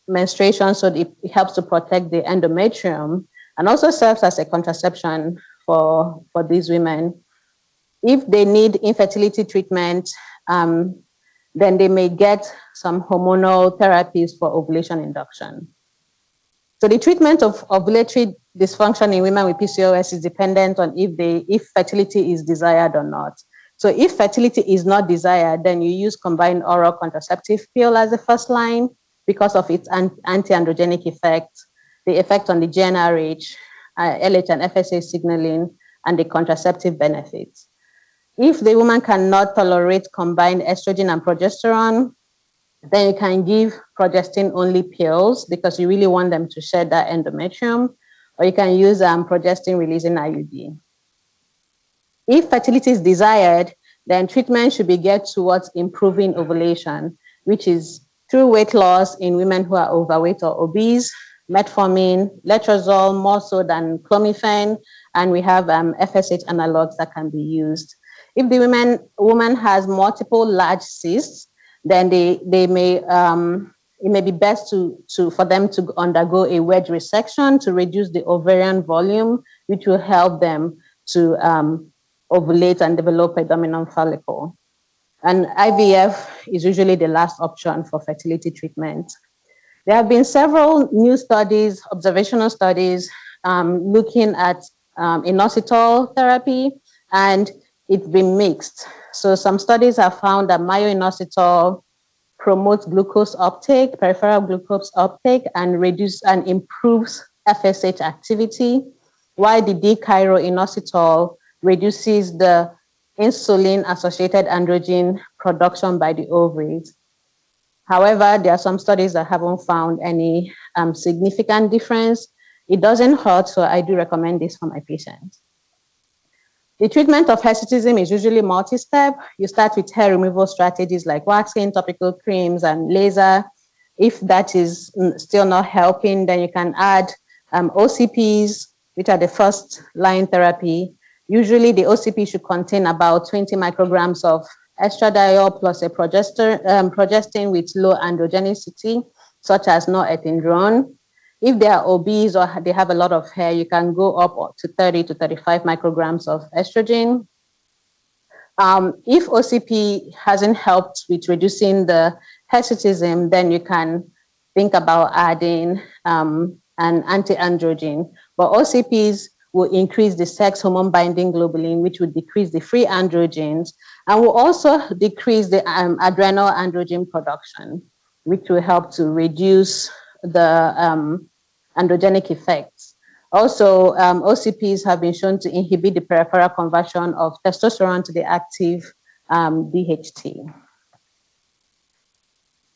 menstruation, so it helps to protect the endometrium, and also serves as a contraception for these women. If they need infertility treatment, then they may get some hormonal therapies for ovulation induction. So the treatment of ovulatory dysfunction in women with PCOS is dependent on if fertility is desired or not. So if fertility is not desired, then you use combined oral contraceptive pill as the first line because of its anti-androgenic effect, the effect on the GnRH, LH and FSH signaling, and the contraceptive benefits. If the woman cannot tolerate combined estrogen and progesterone, then you can give progestin-only pills because you really want them to shed that endometrium, or you can use progestin-releasing IUD. If fertility is desired, then treatment should be geared towards improving ovulation, which is through weight loss in women who are overweight or obese, metformin, letrozole, more so than clomiphene, and we have FSH analogs that can be used. If the woman has multiple large cysts, then it may be best for them to undergo a wedge resection to reduce the ovarian volume, which will help them to ovulate and develop a dominant follicle. And IVF is usually the last option for fertility treatment. There have been several new studies, observational studies, looking at inositol therapy, and it's been mixed. So some studies have found that myoinositol promotes glucose uptake, peripheral glucose uptake, and improves FSH activity, while the D-chiroinositol reduces the insulin-associated androgen production by the ovaries. However, there are some studies that haven't found any significant difference. It doesn't hurt, so I do recommend this for my patients. The treatment of hirsutism is usually multi-step. You start with hair removal strategies like waxing, topical creams, and laser. If that is still not helping, then you can add OCPs, which are the first line therapy. Usually the OCP should contain about 20 micrograms of estradiol plus a progestin with low androgenicity, such as norethindrone. If they are obese or they have a lot of hair, you can go up to 30 to 35 micrograms of estrogen. If OCP hasn't helped with reducing the hirsutism, then you can think about adding an anti-androgen. But OCPs will increase the sex hormone binding globulin, which would decrease the free androgens, and will also decrease the adrenal androgen production, which will help to reduce the androgenic effects. Also, OCPs have been shown to inhibit the peripheral conversion of testosterone to the active DHT.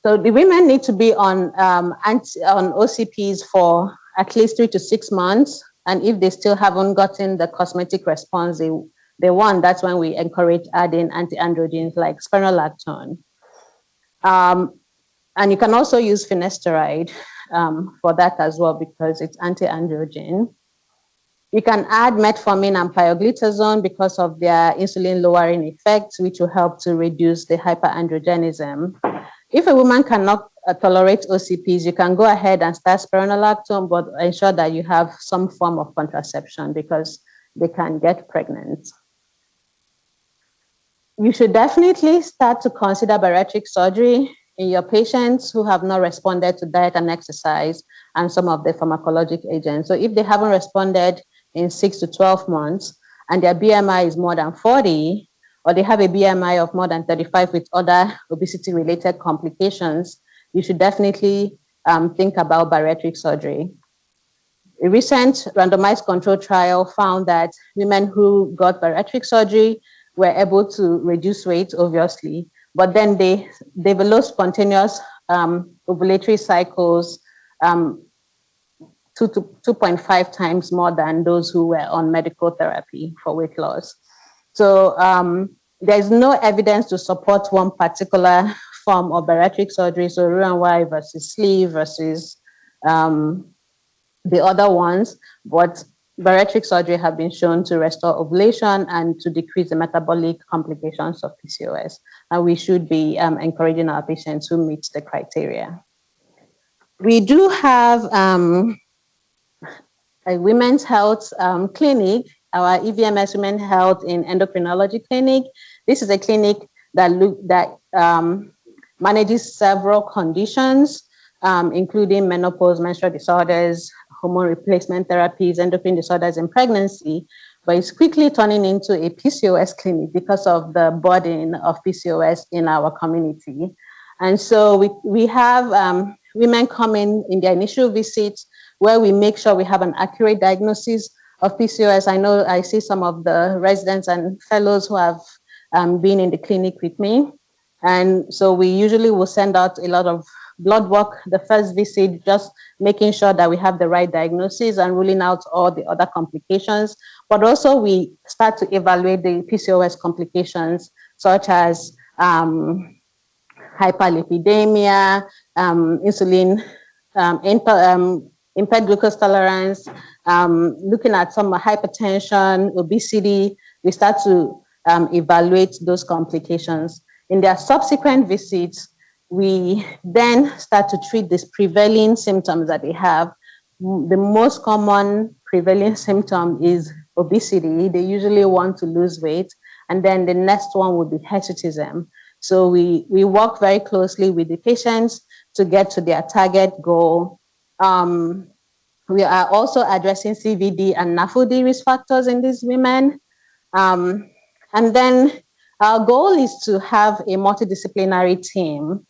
So the women need to be on OCPs for at least 3 to 6 months. And if they still haven't gotten the cosmetic response they want, that's when we encourage adding anti-androgens like spironolactone. And you can also use finasteride for that as well because it's anti-androgen. You can add metformin and pioglitazone because of their insulin lowering effects, which will help to reduce the hyperandrogenism. If a woman cannot tolerate OCPs, you can go ahead and start spironolactone, but ensure that you have some form of contraception because they can get pregnant. You should definitely start to consider bariatric surgery in your patients who have not responded to diet and exercise and some of the pharmacologic agents. So if they haven't responded in 6 to 12 months and their BMI is more than 40, or they have a BMI of more than 35 with other obesity-related complications, you should definitely think about bariatric surgery. A recent randomized control trial found that women who got bariatric surgery were able to reduce weight, obviously, but then they developed spontaneous ovulatory cycles 2.5 times more than those who were on medical therapy for weight loss. So there's no evidence to support one particular form of bariatric surgery, so Roux-en-Y versus sleeve versus the other ones, but bariatric surgery have been shown to restore ovulation and to decrease the metabolic complications of PCOS. And we should be encouraging our patients who meet the criteria. We do have a women's health clinic, our EVMS Women's Health in Endocrinology Clinic. This is a clinic that manages several conditions, including menopause, menstrual disorders, hormone replacement therapies, endocrine disorders in pregnancy, but it's quickly turning into a PCOS clinic because of the burden of PCOS in our community. And so we have women come in their initial visits where we make sure we have an accurate diagnosis of PCOS. I know I see some of the residents and fellows who have been in the clinic with me. And so we usually will send out a lot of blood work the first visit, just making sure that we have the right diagnosis and ruling out all the other complications. But also we start to evaluate the PCOS complications, such as hyperlipidemia, insulin, impaired glucose tolerance, looking at some hypertension, obesity. We start to evaluate those complications. In their subsequent visits, we then start to treat these prevailing symptoms that they have. The most common prevailing symptom is obesity. They usually want to lose weight. And then the next one would be hirsutism. So we work very closely with the patients to get to their target goal. We are also addressing CVD and NAFLD risk factors in these women. And then our goal is to have a multidisciplinary team,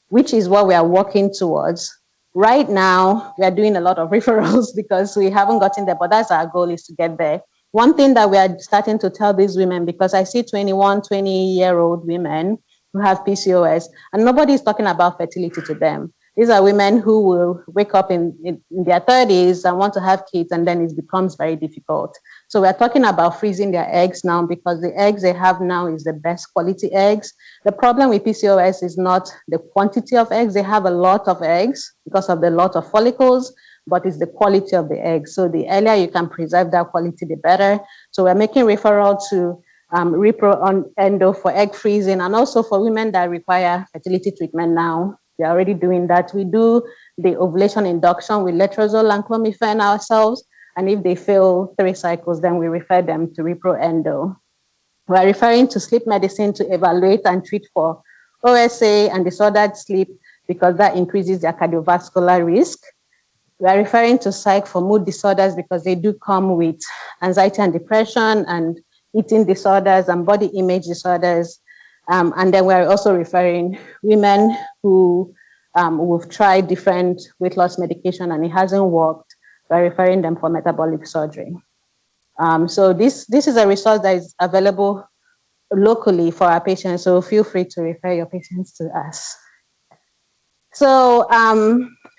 which is what we are working towards. Right now, we are doing a lot of referrals because we haven't gotten there, but that's our goal, is to get there. One thing that we are starting to tell these women, because I see 21, 20-year-old women who have PCOS, and nobody is talking about fertility to them. These are women who will wake up in their 30s and want to have kids, and then it becomes very difficult. So we're talking about freezing their eggs now, because the eggs they have now is the best quality eggs. The problem with PCOS is not the quantity of eggs. They have a lot of eggs because of the lot of follicles, but it's the quality of the eggs. So the earlier you can preserve that quality, the better. So we're making referral to Repro on Endo for egg freezing, and also for women that require fertility treatment now. We're already doing that. We do the ovulation induction with letrozole and clomiphene ourselves. And if they fail 3 cycles, then we refer them to Repro Endo. We're referring to sleep medicine to evaluate and treat for OSA and disordered sleep, because that increases their cardiovascular risk. We're referring to psych for mood disorders, because they do come with anxiety and depression and eating disorders and body image disorders. And then we're also referring women who we've tried different weight loss medication and it hasn't worked. We're referring them for metabolic surgery. So this is a resource that is available locally for our patients. So feel free to refer your patients to us. So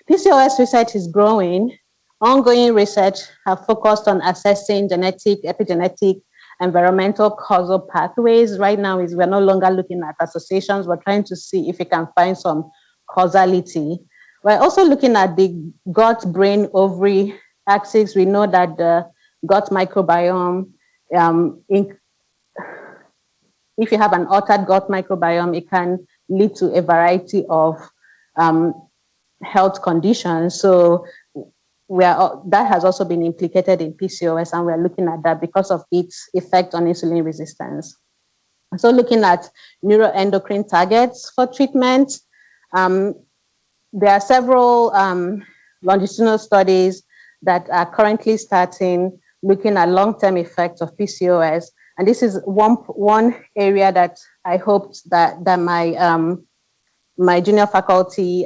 PCOS research is growing. Ongoing research have focused on assessing genetic, epigenetic, environmental causal pathways. Right now we're no longer looking at associations. We're trying to see if we can find some causality. We're also looking at the gut-brain-ovary axis. We know that the gut microbiome, if you have an altered gut microbiome, it can lead to a variety of health conditions. So that has also been implicated in PCOS, and we're looking at that because of its effect on insulin resistance. So looking at neuroendocrine targets for treatment, there are several longitudinal studies that are currently starting looking at long-term effects of PCOS. And this is one area that I hoped that my junior faculty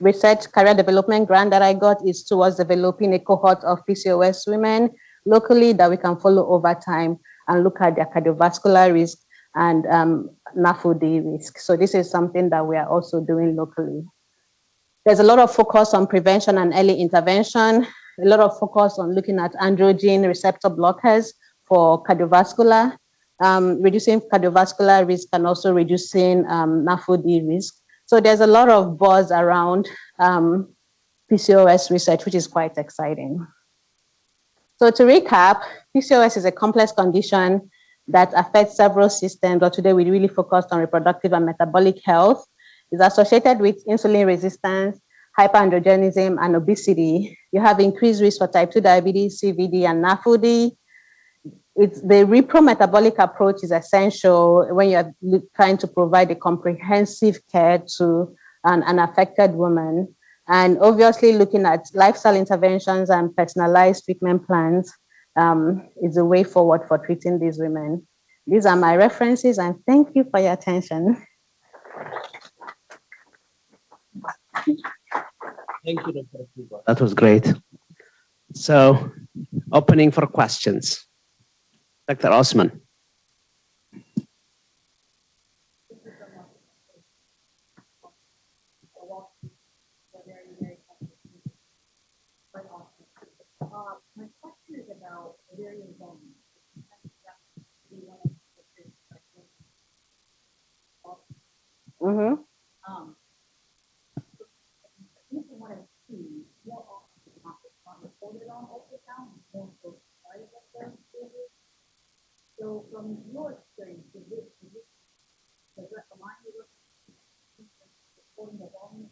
research career development grant that I got is towards developing a cohort of PCOS women locally that we can follow over time and look at their cardiovascular risk and NAFLD risk. So this is something that we are also doing locally. There's a lot of focus on prevention and early intervention, a lot of focus on looking at androgen receptor blockers for cardiovascular, reducing cardiovascular risk and also reducing NAFLD risk. So there's a lot of buzz around PCOS research, which is quite exciting. So to recap, PCOS is a complex condition that affects several systems, but today we really focused on reproductive and metabolic health. It's associated with insulin resistance, hyperandrogenism, and obesity. You have increased risk for type 2 diabetes, CVD, and NAFLD. The reprometabolic approach is essential when you're trying to provide a comprehensive care to an affected woman. And obviously looking at lifestyle interventions and personalized treatment plans is a way forward for treating these women. These are my references, and thank you for your attention. Thank you, Dr. Okigbo. That was great. So, opening for questions. Dr. Osman. My question is about ovarian bone. Mm-hmm. So from your experience, does that align with reporting the volume?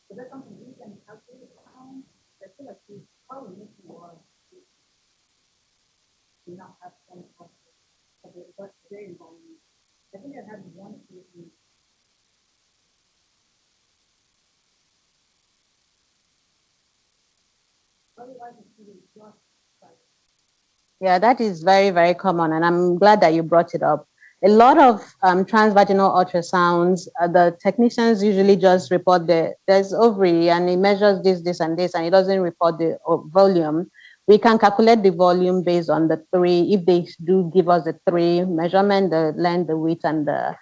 Is that something we can calculate on? I feel like we probably need to do not have some of it, but very volume. I think I had one person. Otherwise, it's really just like. Yeah, that is very, very common, and I'm glad that you brought it up. A lot of transvaginal ultrasounds, the technicians usually just report there's ovary and it measures this, and this, and it doesn't report the volume. We can calculate the volume based on the three, if they do give us the three measurement, the length, the width, and the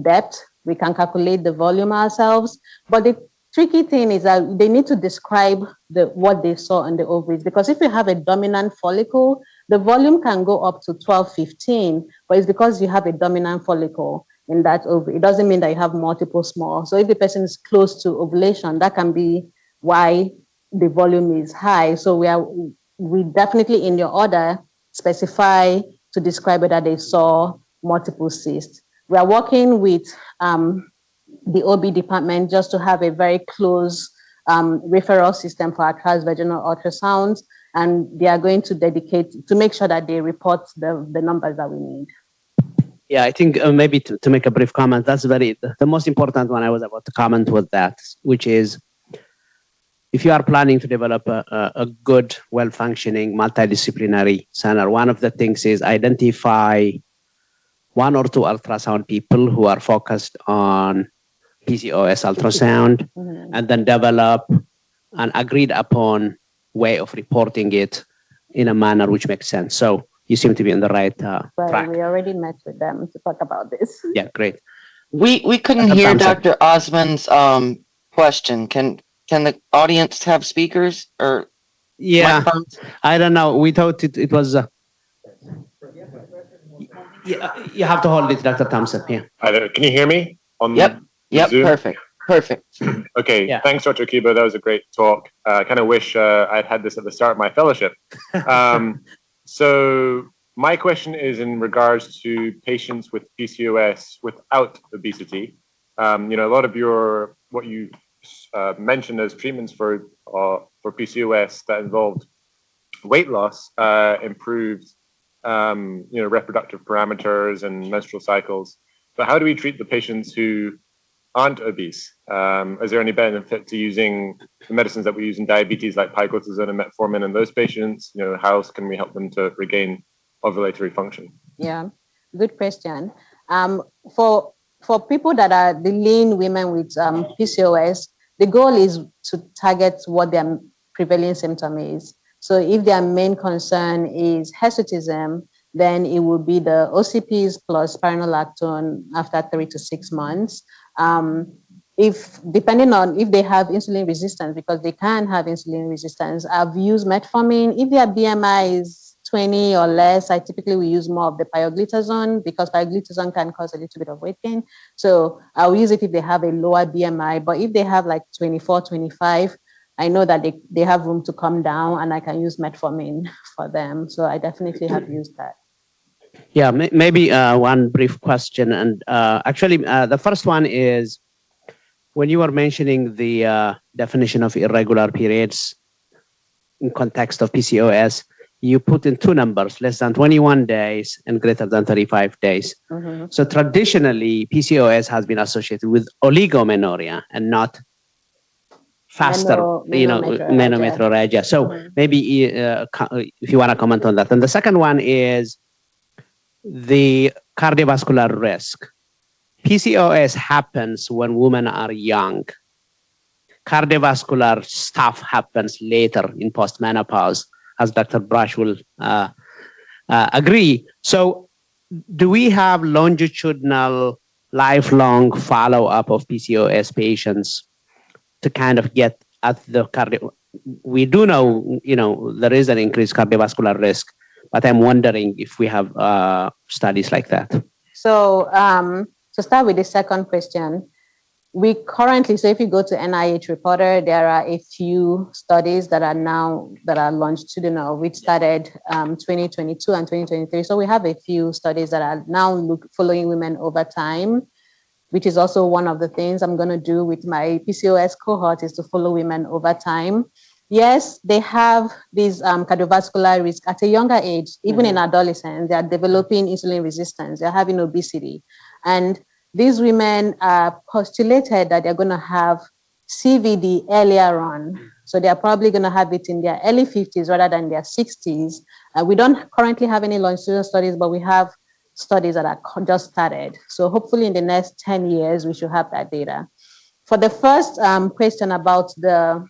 depth, we can calculate the volume ourselves. But the tricky thing is that they need to describe what they saw in the ovaries, because if you have a dominant follicle, the volume can go up to 12, 15, but it's because you have a dominant follicle in that ovary. It doesn't mean that you have multiple small. So if the person is close to ovulation, that can be why the volume is high. So we definitely in your order specify to describe whether they saw multiple cysts. We are working with the OB department just to have a very close referral system for our transvaginal ultrasounds, and they are going to dedicate to make sure that they report the numbers that we need. Yeah, I think maybe to make a brief comment, that's the most important one I was about to comment with that, which is if you are planning to develop a good, well-functioning, multidisciplinary center, one of the things is identify one or two ultrasound people who are focused on PCOS ultrasound, and then develop an agreed upon way of reporting it in a manner which makes sense. So you seem to be on the right track. We already met with them to talk about this. Yeah, great. We couldn't hear Dr. Osman's question. Can the audience have speakers or microphones? I don't know. We thought it was. You have to hold it, Dr. Thompson. Yeah. Can you hear me? on Yep. Zoom? Perfect. Okay, Yeah. thanks, Dr. Okigbo. That was a great talk. I kind of wish I'd had this at the start of my fellowship. So my question is in regards to patients with PCOS without obesity. A lot of what you mentioned as treatments for PCOS that involved weight loss improved reproductive parameters and menstrual cycles. But how do we treat the patients who aren't obese? Is there any benefit to using the medicines that we use in diabetes, like picotazone and metformin, in those patients? How else can we help them to regain ovulatory function? Yeah, good question. For people that are the lean women with PCOS, the goal is to target what their prevailing symptom is. So if their main concern is hirsutism, then it will be the OCPs plus spironolactone after 3 to 6 months. Depending on if they have insulin resistance, because they can have insulin resistance, I've used metformin. If their BMI is 20 or less, I typically will use more of the pioglitazone, because pioglitazone can cause a little bit of weight gain. So I'll use it if they have a lower BMI. But if they have like 24, 25, I know that they have room to come down, and I can use metformin for them. So I definitely have used that. Yeah, maybe one brief question. And actually, the first one is, when you were mentioning the definition of irregular periods in context of PCOS, you put in two numbers, less than 21 days and greater than 35 days. Mm-hmm. So traditionally, PCOS has been associated with oligomenorrhea and not faster, menometrorrhagia. So maybe if you want to comment on that. And the second one is the cardiovascular risk. PCOS happens when women are young. Cardiovascular stuff happens later in postmenopause, as Dr. Brush will agree. So do we have longitudinal, lifelong follow-up of PCOS patients to kind of get at the cardio? We do know, there is an increased cardiovascular risk, but I'm wondering if we have studies like that. So to start with the second question, we currently, so if you go to NIH Reporter, there are a few studies that are longitudinal, which started 2022 and 2023. So we have a few studies that are now following women over time, which is also one of the things I'm going to do with my PCOS cohort, is to follow women over time. Yes, they have these cardiovascular risk at a younger age, even in adolescence. They are developing insulin resistance. They're having obesity. And these women are postulated that they're going to have CVD earlier on. So they're probably going to have it in their early 50s rather than their 60s. We don't currently have any longitudinal studies, but we have studies that are just started. So hopefully in the next 10 years, we should have that data. For the first question about the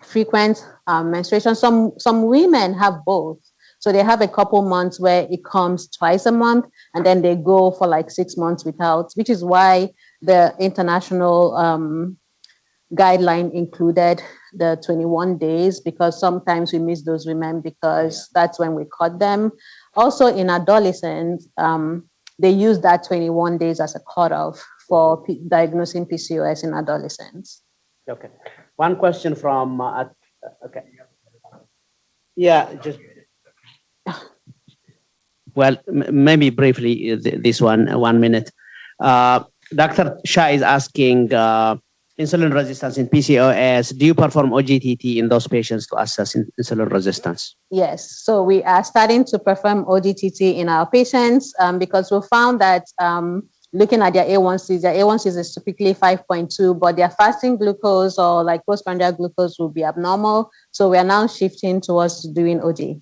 frequent menstruation, some women have both. So they have a couple months where it comes twice a month, and then they go for like 6 months without, which is why the international guideline included the 21 days, because sometimes we miss those women because that's when we caught them. Also in adolescents, they use that 21 days as a cutoff for diagnosing PCOS in adolescents. Okay. One question from, okay. Yeah, just, well, maybe briefly, this 1 minute. Dr. Shah is asking, insulin resistance in PCOS, do you perform OGTT in those patients to assess insulin resistance? Yes, so we are starting to perform OGTT in our patients because we found that looking at their A1Cs is typically 5.2, but their fasting glucose or like postprandial glucose will be abnormal. So we are now shifting towards doing OG.